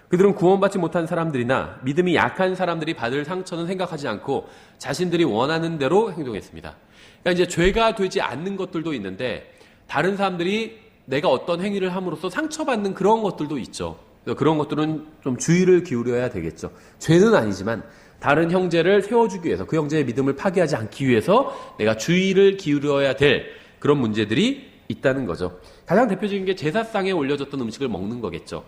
그들은 구원받지 못한 사람들이나 믿음이 약한 사람들이 받을 상처는 생각하지 않고 자신들이 원하는 대로 행동했습니다. 그러니까 이제 죄가 되지 않는 것들도 있는데 다른 사람들이 내가 어떤 행위를 함으로써 상처받는 그런 것들도 있죠. 그런 것들은 좀 주의를 기울여야 되겠죠. 죄는 아니지만 다른 형제를 세워주기 위해서 그 형제의 믿음을 파괴하지 않기 위해서 내가 주의를 기울여야 될 그런 문제들이 있다는 거죠. 가장 대표적인 게 제사상에 올려졌던 음식을 먹는 거겠죠.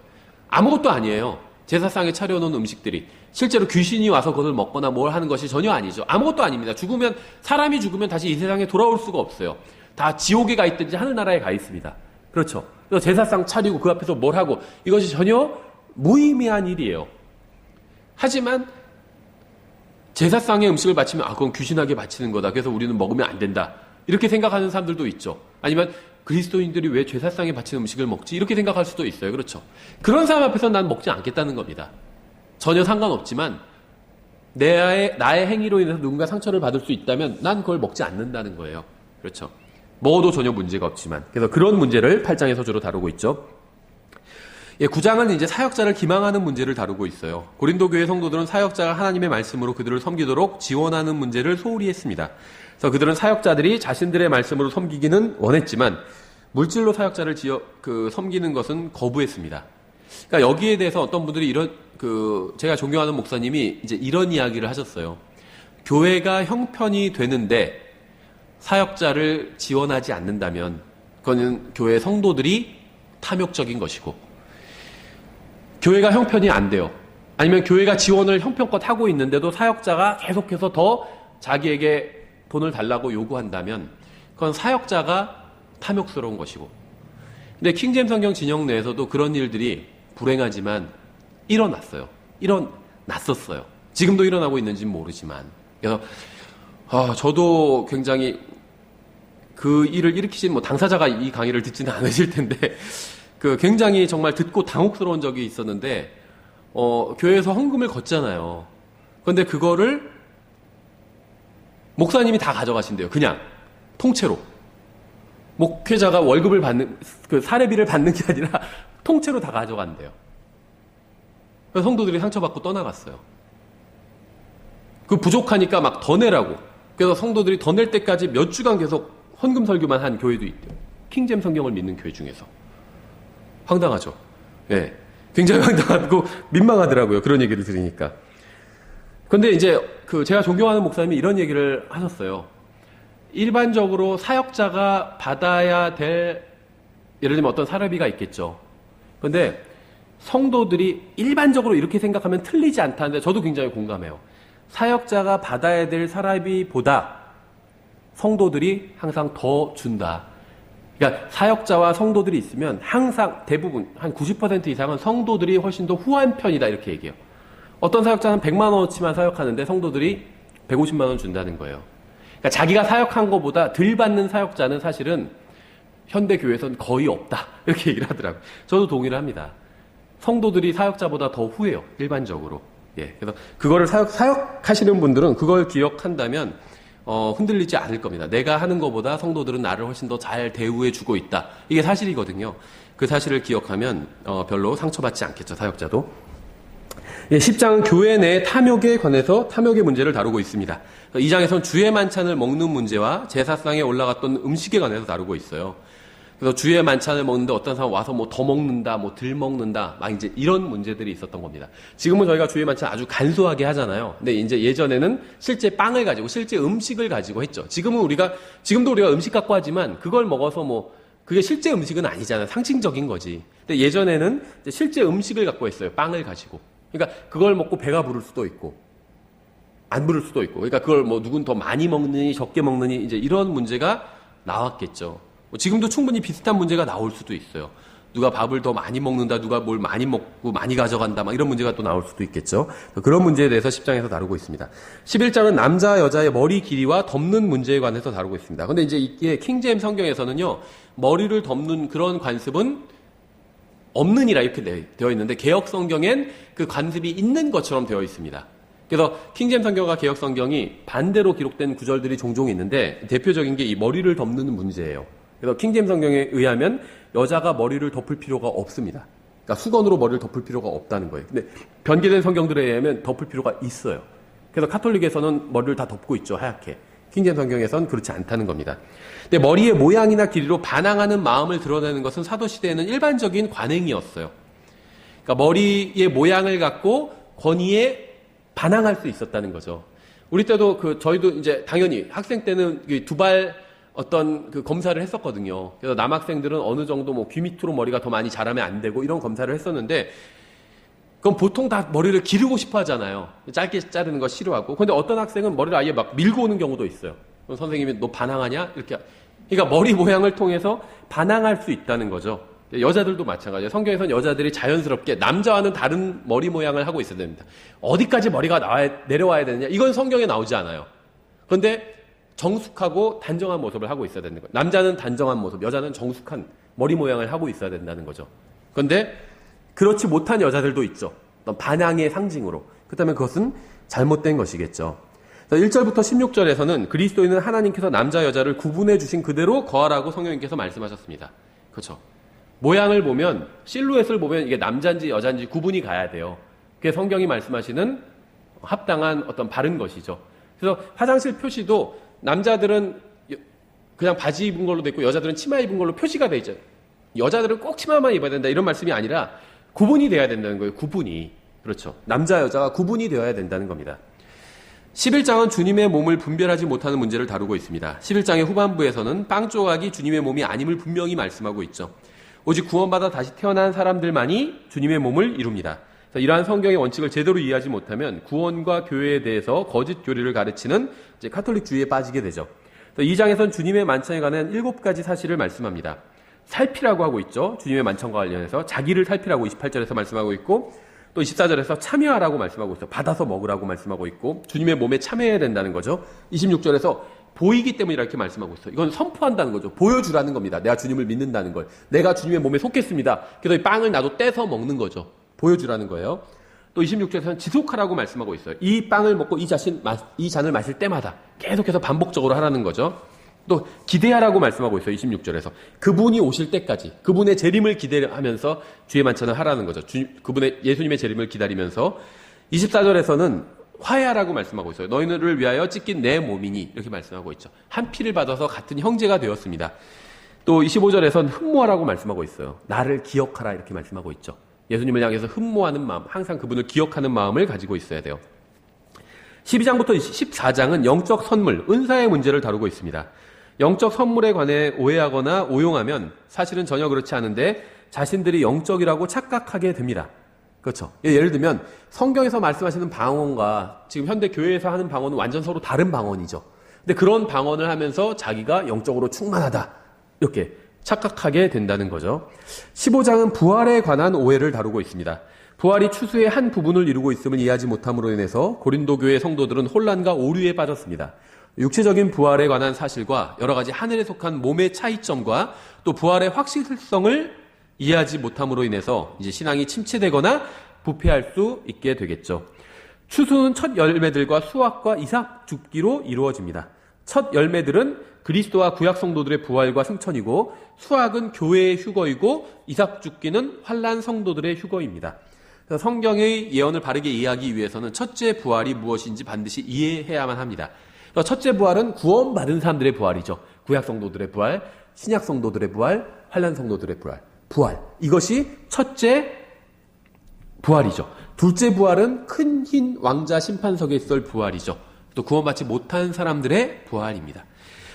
아무것도 아니에요. 제사상에 차려놓은 음식들이 실제로 귀신이 와서 그것을 먹거나 뭘 하는 것이 전혀 아니죠. 아무것도 아닙니다. 사람이 죽으면 다시 이 세상에 돌아올 수가 없어요. 다 지옥에 가 있든지 하늘나라에 가 있습니다. 그렇죠. 그래서 제사상 차리고 그 앞에서 뭘 하고 이것이 전혀 무의미한 일이에요. 하지만 제사상의 음식을 바치면 그건 귀신에게 바치는 거다. 그래서 우리는 먹으면 안 된다. 이렇게 생각하는 사람들도 있죠. 아니면 그리스도인들이 왜 제사상에 바치는 음식을 먹지? 이렇게 생각할 수도 있어요. 그렇죠. 그런 사람 앞에서 난 먹지 않겠다는 겁니다. 전혀 상관없지만 나의 행위로 인해서 누군가 상처를 받을 수 있다면 난 그걸 먹지 않는다는 거예요. 그렇죠. 먹어도 전혀 문제가 없지만. 그래서 그런 문제를 8장에서 주로 다루고 있죠. 9장은 이제 사역자를 기망하는 문제를 다루고 있어요. 고린도 교회 성도들은 사역자가 하나님의 말씀으로 그들을 섬기도록 지원하는 문제를 소홀히 했습니다. 그래서 그들은 사역자들이 자신들의 말씀으로 섬기기는 원했지만 물질로 사역자를 섬기는 것은 거부했습니다. 그러니까 여기에 대해서 어떤 분들이 제가 존경하는 목사님이 이제 이런 이야기를 하셨어요. 교회가 형편이 되는데 사역자를 지원하지 않는다면 그거는 교회 성도들이 탐욕적인 것이고 교회가 형편이 안 돼요. 아니면 교회가 지원을 형편껏 하고 있는데도 사역자가 계속해서 더 자기에게 돈을 달라고 요구한다면 그건 사역자가 탐욕스러운 것이고 근데 킹제임스 성경 진영 내에서도 그런 일들이 불행하지만 일어났었어요. 지금도 일어나고 있는지는 모르지만 그래서 저도 굉장히 그 일을 일으키신 당사자가 이 강의를 듣지는 않으실 텐데 굉장히 정말 듣고 당혹스러운 적이 있었는데 교회에서 헌금을 걷잖아요. 그런데 그거를 목사님이 다 가져가신대요. 그냥 통째로 목회자가 월급을 받는 사례비를 받는 게 아니라 통째로 다 가져간대요. 그래서 성도들이 상처받고 떠나갔어요. 부족하니까 막 더 내라고. 그래서 성도들이 더 낼 때까지 몇 주간 계속 헌금 설교만 한 교회도 있대요. 킹제임스 성경을 믿는 교회 중에서. 황당하죠. 예. 굉장히 황당하고 민망하더라고요. 그런 얘기를 들으니까. 근데 이제 제가 존경하는 목사님이 이런 얘기를 하셨어요. 일반적으로 사역자가 받아야 될, 예를 들면 어떤 사례비가 있겠죠. 근데 성도들이 일반적으로 이렇게 생각하면 틀리지 않다는데 저도 굉장히 공감해요. 사역자가 받아야 될 사례비보다 성도들이 항상 더 준다. 그러니까 사역자와 성도들이 있으면 항상 대부분 한 90% 이상은 성도들이 훨씬 더 후한 편이다 이렇게 얘기해요. 어떤 사역자는 100만 원어치만 사역하는데 성도들이 150만 원 준다는 거예요. 그러니까 자기가 사역한 것보다 덜 받는 사역자는 사실은 현대교회에서는 거의 없다 이렇게 얘기를 하더라고요. 저도 동의를 합니다. 성도들이 사역자보다 더 후해요. 일반적으로. 예, 그래서 그거를 사역하시는 분들은 그걸 기억한다면 흔들리지 않을 겁니다. 내가 하는 것보다 성도들은 나를 훨씬 더 잘 대우해주고 있다. 이게 사실이거든요. 그 사실을 기억하면 별로 상처받지 않겠죠. 사역자도. 예, 10장은 교회 내 탐욕에 관해서 탐욕의 문제를 다루고 있습니다. 2장에서는 주의 만찬을 먹는 문제와 제사상에 올라갔던 음식에 관해서 다루고 있어요. 그래서 주의 만찬을 먹는데 어떤 사람 와서 뭐 더 먹는다, 뭐 덜 먹는다, 막 이제 이런 문제들이 있었던 겁니다. 지금은 저희가 주의 만찬 아주 간소하게 하잖아요. 근데 이제 예전에는 실제 빵을 가지고, 실제 음식을 가지고 했죠. 지금도 우리가 음식 갖고 하지만 그걸 먹어서 뭐, 그게 실제 음식은 아니잖아요. 상징적인 거지. 근데 예전에는 이제 실제 음식을 갖고 했어요. 빵을 가지고. 그러니까 그걸 먹고 배가 부를 수도 있고, 안 부를 수도 있고. 그러니까 그걸 뭐 누군 더 많이 먹느니, 적게 먹느니, 이제 이런 문제가 나왔겠죠. 지금도 충분히 비슷한 문제가 나올 수도 있어요. 누가 밥을 더 많이 먹는다, 누가 뭘 많이 먹고 많이 가져간다, 막 이런 문제가 또 나올 수도 있겠죠. 그런 문제에 대해서 10장에서 다루고 있습니다. 11장은 남자, 여자의 머리 길이와 덮는 문제에 관해서 다루고 있습니다. 근데 이제 이게 킹제임 성경에서는요, 머리를 덮는 그런 관습은 없느니라 이렇게 되어 있는데, 개역 성경엔 그 관습이 있는 것처럼 되어 있습니다. 그래서 킹제임 성경과 개역 성경이 반대로 기록된 구절들이 종종 있는데, 대표적인 게 이 머리를 덮는 문제예요. 그래서 킹제임 성경에 의하면 여자가 머리를 덮을 필요가 없습니다. 그러니까 수건으로 머리를 덮을 필요가 없다는 거예요. 근데 변개된 성경들에 의하면 덮을 필요가 있어요. 그래서 카톨릭에서는 머리를 다 덮고 있죠, 하얗게. 킹제임 성경에서는 그렇지 않다는 겁니다. 근데 머리의 모양이나 길이로 반항하는 마음을 드러내는 것은 사도시대에는 일반적인 관행이었어요. 그러니까 머리의 모양을 갖고 권위에 반항할 수 있었다는 거죠. 우리 때도 저희도 이제 당연히 학생 때는 두발 어떤 검사를 했었거든요. 그래서 남학생들은 어느 정도 뭐 귀 밑으로 머리가 더 많이 자라면 안 되고 이런 검사를 했었는데, 그럼 보통 다 머리를 기르고 싶어 하잖아요. 짧게 자르는 거 싫어하고. 근데 어떤 학생은 머리를 아예 막 밀고 오는 경우도 있어요. 그럼 선생님이 너 반항하냐? 이렇게. 그러니까 머리 모양을 통해서 반항할 수 있다는 거죠. 여자들도 마찬가지예요. 성경에서는 여자들이 자연스럽게 남자와는 다른 머리 모양을 하고 있어야 됩니다. 어디까지 머리가 내려와야 되느냐? 이건 성경에 나오지 않아요. 그런데 정숙하고 단정한 모습을 하고 있어야 되는 거예요. 남자는 단정한 모습, 여자는 정숙한 머리 모양을 하고 있어야 된다는 거죠. 그런데 그렇지 못한 여자들도 있죠. 반항의 상징으로. 그렇다면 그것은 잘못된 것이겠죠. 1절부터 16절에서는 그리스도인은 하나님께서 남자 여자를 구분해 주신 그대로 거하라고 성령님께서 말씀하셨습니다. 그렇죠. 모양을 보면, 실루엣을 보면 이게 남자인지 여자인지 구분이 가야 돼요. 그게 성경이 말씀하시는 합당한 어떤 바른 것이죠. 그래서 화장실 표시도 남자들은 그냥 바지 입은 걸로 돼 있고 여자들은 치마 입은 걸로 표시가 돼 있죠. 여자들은 꼭 치마만 입어야 된다 이런 말씀이 아니라 구분이 돼야 된다는 거예요. 구분이. 그렇죠. 남자 여자가 구분이 되어야 된다는 겁니다. 11장은 주님의 몸을 분별하지 못하는 문제를 다루고 있습니다. 11장의 후반부에서는 빵 조각이 주님의 몸이 아님을 분명히 말씀하고 있죠. 오직 구원받아 다시 태어난 사람들만이 주님의 몸을 이룹니다. 이러한 성경의 원칙을 제대로 이해하지 못하면 구원과 교회에 대해서 거짓 교리를 가르치는 이제 카톨릭주의에 빠지게 되죠. 2장에서는 주님의 만찬에 관한 7가지 사실을 말씀합니다. 살피라고 하고 있죠. 주님의 만찬과 관련해서 자기를 살피라고 28절에서 말씀하고 있고, 또 24절에서 참여하라고 말씀하고 있어요. 받아서 먹으라고 말씀하고 있고, 주님의 몸에 참여해야 된다는 거죠. 26절에서 보이기 때문에 이렇게 말씀하고 있어요. 이건 선포한다는 거죠. 보여주라는 겁니다. 내가 주님을 믿는다는 걸. 내가 주님의 몸에 속했습니다. 그래서 이 빵을 나도 떼서 먹는 거죠. 보여주라는 거예요. 또 26절에서는 지속하라고 말씀하고 있어요. 이 빵을 먹고 이 잔을 마실 때마다 계속해서 반복적으로 하라는 거죠. 또 기대하라고 말씀하고 있어요. 26절에서. 그분이 오실 때까지 그분의 재림을 기대하면서 주의 만찬을 하라는 거죠. 예수님의 재림을 기다리면서. 24절에서는 화해하라고 말씀하고 있어요. 너희들을 위하여 찢긴 내 몸이니 이렇게 말씀하고 있죠. 한 피를 받아서 같은 형제가 되었습니다. 또 15절에선 흠모하라고 말씀하고 있어요. 나를 기억하라 이렇게 말씀하고 있죠. 예수님을 향해서 흠모하는 마음, 항상 그분을 기억하는 마음을 가지고 있어야 돼요. 12장부터 14장은 영적 선물, 은사의 문제를 다루고 있습니다. 영적 선물에 관해 오해하거나 오용하면 사실은 전혀 그렇지 않은데 자신들이 영적이라고 착각하게 됩니다. 그렇죠. 예를 들면 성경에서 말씀하시는 방언과 지금 현대 교회에서 하는 방언은 완전 서로 다른 방언이죠. 근데 그런 방언을 하면서 자기가 영적으로 충만하다 이렇게 착각하게 된다는 거죠. 15장은 부활에 관한 오해를 다루고 있습니다. 부활이 추수의 한 부분을 이루고 있음을 이해하지 못함으로 인해서 고린도 교회 성도들은 혼란과 오류에 빠졌습니다. 육체적인 부활에 관한 사실과 여러 가지 하늘에 속한 몸의 차이점과 또 부활의 확실성을 이해하지 못함으로 인해서 이제 신앙이 침체되거나 부패할 수 있게 되겠죠. 추수는 첫 열매들과 수확과 이삭 줍기로 이루어집니다. 첫 열매들은 그리스도와 구약 성도들의 부활과 승천이고 수확은 교회의 휴거이고 이삭 줍기는 환난 성도들의 휴거입니다. 성경의 예언을 바르게 이해하기 위해서는 첫째 부활이 무엇인지 반드시 이해해야만 합니다. 첫째 부활은 구원받은 사람들의 부활이죠. 구약 성도들의 부활, 신약 성도들의 부활, 환난 성도들의 부활. 이것이 첫째 부활이죠. 둘째 부활은 큰 흰 왕자 심판석에 있을 부활이죠. 또 구원받지 못한 사람들의 부활입니다.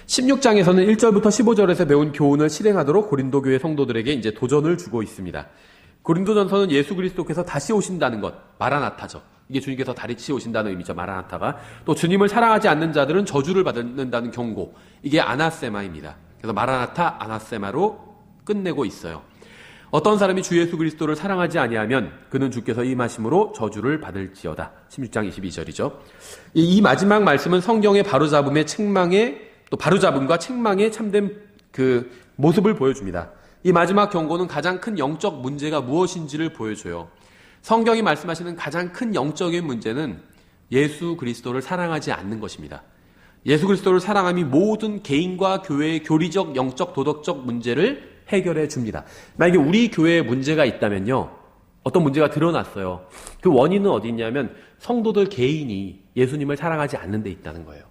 16장에서는 1절부터 15절에서 배운 교훈을 실행하도록 고린도 교회 성도들에게 이제 도전을 주고 있습니다. 고린도전서는 예수 그리스도께서 다시 오신다는 것, 마라나타죠. 이게 주님께서 다시 오신다는 의미죠. 마라나타가. 또 주님을 사랑하지 않는 자들은 저주를 받는다는 경고. 이게 아나세마입니다. 그래서 마라나타, 아나세마로 끝내고 있어요. 어떤 사람이 주 예수 그리스도를 사랑하지 아니하면 그는 주께서 임하심으로 저주를 받을지어다. 16장 22절이죠. 이 마지막 말씀은 성경의 바로잡음과 책망의 참된 그 모습을 보여줍니다. 이 마지막 경고는 가장 큰 영적 문제가 무엇인지를 보여줘요. 성경이 말씀하시는 가장 큰 영적인 문제는 예수 그리스도를 사랑하지 않는 것입니다. 예수 그리스도를 사랑함이 모든 개인과 교회의 교리적, 영적, 도덕적 문제를 해결해 줍니다. 만약에 우리 교회에 문제가 있다면요. 어떤 문제가 드러났어요. 그 원인은 어디 있냐면 성도들 개인이 예수님을 사랑하지 않는 데 있다는 거예요.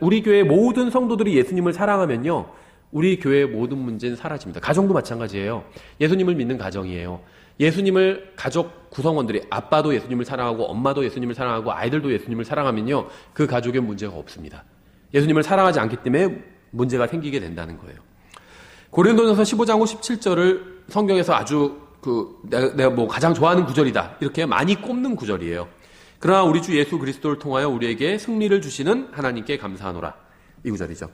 우리 교회 모든 성도들이 예수님을 사랑하면요. 우리 교회의 모든 문제는 사라집니다. 가정도 마찬가지예요. 예수님을 믿는 가정이에요. 예수님을 가족 구성원들이 아빠도 예수님을 사랑하고 엄마도 예수님을 사랑하고 아이들도 예수님을 사랑하면요. 그 가족에 문제가 없습니다. 예수님을 사랑하지 않기 때문에 문제가 생기게 된다는 거예요. 고린도전서 15장 17절을 성경에서 아주 내가 가장 좋아하는 구절이다. 이렇게 많이 꼽는 구절이에요. 그러나 우리 주 예수 그리스도를 통하여 우리에게 승리를 주시는 하나님께 감사하노라. 이 구절이죠.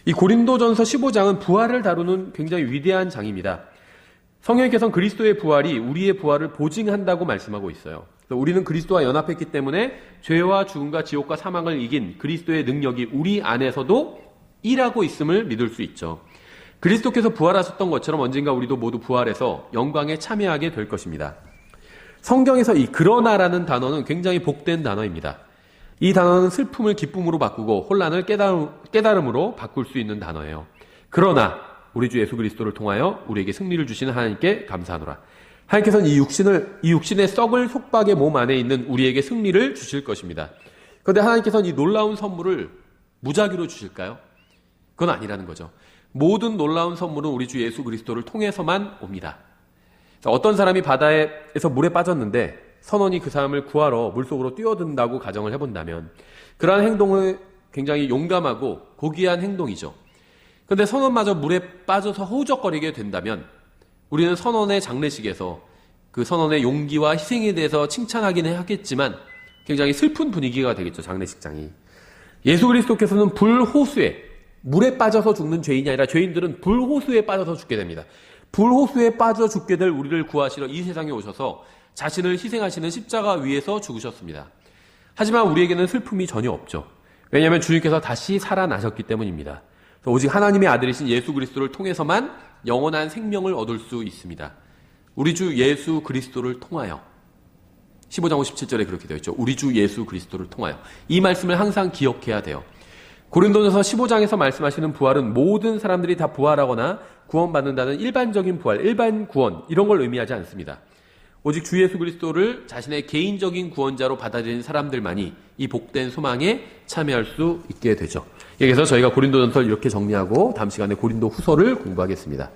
이 고린도전서 15장은 부활을 다루는 굉장히 위대한 장입니다. 성령께서는 그리스도의 부활이 우리의 부활을 보증한다고 말씀하고 있어요. 우리는 그리스도와 연합했기 때문에 죄와 죽음과 지옥과 사망을 이긴 그리스도의 능력이 우리 안에서도 일하고 있음을 믿을 수 있죠. 그리스도께서 부활하셨던 것처럼 언젠가 우리도 모두 부활해서 영광에 참여하게 될 것입니다. 성경에서 이 그러나라는 단어는 굉장히 복된 단어입니다. 이 단어는 슬픔을 기쁨으로 바꾸고 혼란을 깨달음으로 바꿀 수 있는 단어예요. 그러나 우리 주 예수 그리스도를 통하여 우리에게 승리를 주시는 하나님께 감사하노라. 하나님께서는 이 육신의 썩을 속박의 몸 안에 있는 우리에게 승리를 주실 것입니다. 그런데 하나님께서는 이 놀라운 선물을 무작위로 주실까요? 그건 아니라는 거죠. 모든 놀라운 선물은 우리 주 예수 그리스도를 통해서만 옵니다. 어떤 사람이 바다에서 물에 빠졌는데 선원이 그 사람을 구하러 물속으로 뛰어든다고 가정을 해본다면 그러한 행동은 굉장히 용감하고 고귀한 행동이죠. 그런데 선원마저 물에 빠져서 허우적거리게 된다면 우리는 선원의 장례식에서 그 선원의 용기와 희생에 대해서 칭찬하기는 하겠지만 굉장히 슬픈 분위기가 되겠죠. 장례식장이. 예수 그리스도께서는 불호수에 물에 빠져서 죽는 죄인이 아니라 죄인들은 불호수에 빠져서 죽게 됩니다. 불호수에 빠져 죽게 될 우리를 구하시러 이 세상에 오셔서 자신을 희생하시는 십자가 위에서 죽으셨습니다. 하지만 우리에게는 슬픔이 전혀 없죠. 왜냐하면 주님께서 다시 살아나셨기 때문입니다. 오직 하나님의 아들이신 예수 그리스도를 통해서만 영원한 생명을 얻을 수 있습니다. 우리 주 예수 그리스도를 통하여 15장 57절에 그렇게 되어 있죠. 우리 주 예수 그리스도를 통하여. 이 말씀을 항상 기억해야 돼요. 고린도전서 15장에서 말씀하시는 부활은 모든 사람들이 다 부활하거나 구원받는다는 일반적인 부활, 일반 구원 이런 걸 의미하지 않습니다. 오직 주 예수 그리스도를 자신의 개인적인 구원자로 받아들이는 사람들만이 이 복된 소망에 참여할 수 있게 되죠. 여기서 저희가 고린도전서를 이렇게 정리하고 다음 시간에 고린도 후서를 공부하겠습니다.